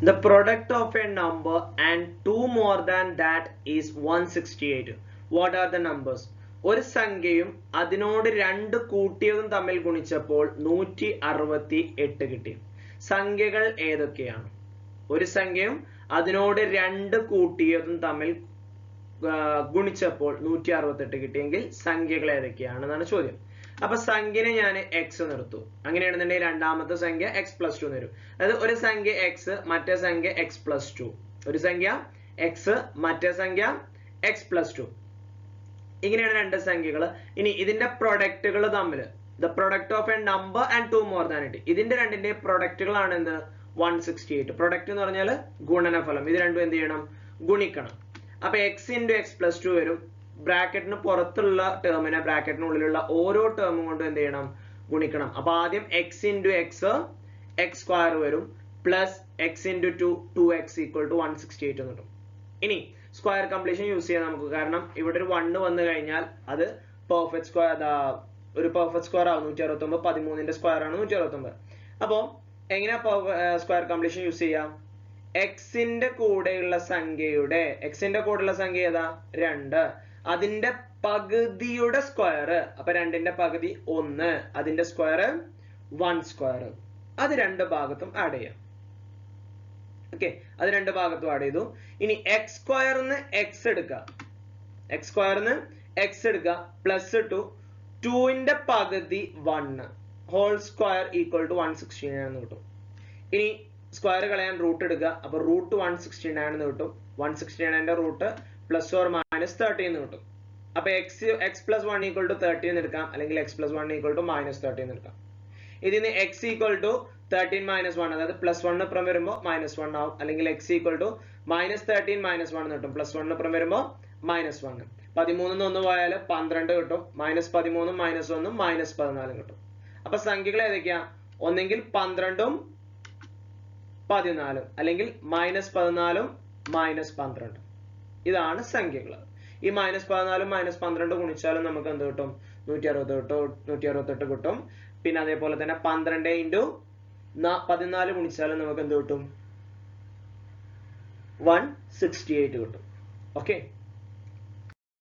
The product of a number and two more than that is 168. What are the numbers? ഒരു സംഖ്യയും അതിനോട് രണ്ട് കൂട്ടിയതും തമ്മിൽ ഗുണിച്ചപ്പോൾ 168 കിട്ടി. സംഖ്യകൾ ഏതൊക്കെയാണ്? ഒരു സംഖ്യയും അതിനോട് രണ്ട് കൂട്ടിയതും തമ്മിൽ ഗുണിച്ചപ്പോൾ 168 കിട്ടിയെങ്കിൽ സംഖ്യകൾ ഏതൊക്കെയാണെന്നാണ് ചോദ്യം. അപ്പൊ സംഖ്യനെ ഞാൻ എക്സ് നിർത്തും. അങ്ങനെയാണെന്നുണ്ടെങ്കിൽ രണ്ടാമത്തെ സംഖ്യ എക്സ് പ്ലസ് ടു വരും. അതായത് ഒരു സംഖ്യ എക്സ്, മറ്റേ സംഖ്യ എക്സ് പ്ലസ് ടു. ഒരു സംഖ്യ എക്സ്, മറ്റേ സംഖ്യ എക്സ് പ്ലസ് ടു. ഇങ്ങനെയാണ് രണ്ട് സംഖ്യകൾ. ഇനി ഇതിന്റെ പ്രൊഡക്റ്റുകൾ തമ്മിൽ, the product of a number and two more than it, ഇതിന്റെ രണ്ടിന്റെ പ്രൊഡക്റ്റുകളാണ് എന്ത്? 168. പ്രൊഡക്റ്റ് എന്ന് പറഞ്ഞാൽ ഗുണനഫലം. ഇത് രണ്ടും എന്ത് ചെയ്യണം? ഗുണിക്കണം. അപ്പൊ X into X plus two വരും. ബ്രാക്കറ്റിന് പുറത്തുള്ള ടേമിനെ ബ്രാക്കറ്റിനുള്ളിലുള്ള ഓരോ ടേമും കൊണ്ട് എന്ത് ചെയ്യണം? ഗുണിക്കണം. അപ്പൊ ആദ്യം x into x, x square വരും, plus x into two, 2x equal to 168 എന്ന് കിട്ടും. ഇനി സ്ക്വയർ കംപ്ലീഷൻ യൂസ് ചെയ്യാം നമുക്ക്. കാരണം ഇവിടെ ഒരു 1 വന്നു കഴിഞ്ഞാൽ അത് പെർഫെക്റ്റ് സ്ക്വയർ, ഒരു പെർഫെക്റ്റ് സ്ക്വയർ ആവും. 169, 13ന്റെ സ്ക്വയർ ആണ് 169. അപ്പോ എങ്ങനെയാ സ്ക്വയർ കംപ്ലീഷൻ യൂസ് ചെയ്യാം? എക്സിന്റെ കൂടെയുള്ള സംഖ്യയുടെ, എക്സിന്റെ കൂടെയുള്ള സംഖ്യ ഏതാ? 2. അതിന്റെ പകുതിയുടെ സ്ക്വയർ. അപ്പൊ 2ന്റെ പകുതി 1, അതിന്റെ സ്ക്വയർ 1 സ്ക്വയർ. അത് രണ്ട് ഭാഗത്തും ആഡ് ചെയ്യാം. ഓക്കെ, അത് രണ്ട് ഭാഗത്തും ആഡ് ചെയ്തു. ഇനി എക്സ് സ്ക്വയറിന് എക്സ് എടുക്കുക, എക്സ് സ്ക്വയറിന് എക്സ് എടുക്കുക, പ്ലസ് 2, 2ന്റെ പകുതി 1, ഹോൾ സ്ക്വയർ ഈക്വൽ ടു 169 എന്ന് കിട്ടും. ഇനി സ്ക്വയർ കളയാൻ റൂട്ട് എടുക്കുക. അപ്പൊ റൂട്ട് 169 എന്ന് കിട്ടും. 169ന്റെ റൂട്ട് പ്ലസ് ഓർ മൈനസ് 30 എന്ന് കിട്ടും. അപ്പൊ എക്സ് പ്ലസ് 1 ഈക്വൽ ടു 30 എന്ന് എടുക്കാം, അല്ലെങ്കിൽ x plus 1 equal to minus 30 എന്ന് എടുക്കാം. ഇതിന് എക്സ് ഈക്വൽ ടു 13 മൈനസ് 1, അതായത് പ്ലസ് 1 ഇപ്പുറം വരുമ്പോൾ മൈനസ് 1 ആവും, അല്ലെങ്കിൽ x equal to minus 13 minus 1 എന്ന് കിട്ടും. പ്ലസ് 1 ഇപ്പുറം വരുമ്പോൾ മൈനസ് 1. 13 1 പോയാൽ 12 കിട്ടും. മൈനസ് 13 മൈനസ് 1 മൈനസ് 14 കിട്ടും. അപ്പൊ സംഖ്യകൾ ഏതൊക്കെയാ? ഒന്നെങ്കിൽ 12ഉം 14, അല്ലെങ്കിൽ മൈനസ് 14ഉം മൈനസ് 12. ഇതാണ് സംഖ്യകൾ. ഈ മൈനസ് 14ഉം മൈനസ് 12 ഗുണിച്ചാലും നമുക്ക് എന്ത് കിട്ടും? 168 കിട്ടും. പിന്നെ അതേപോലെ തന്നെ 12 ഇൻറ്റു 14 ഗുണിച്ചാലും നമുക്ക് എന്ത് കിട്ടും? 168 കിട്ടും. ഓക്കെ.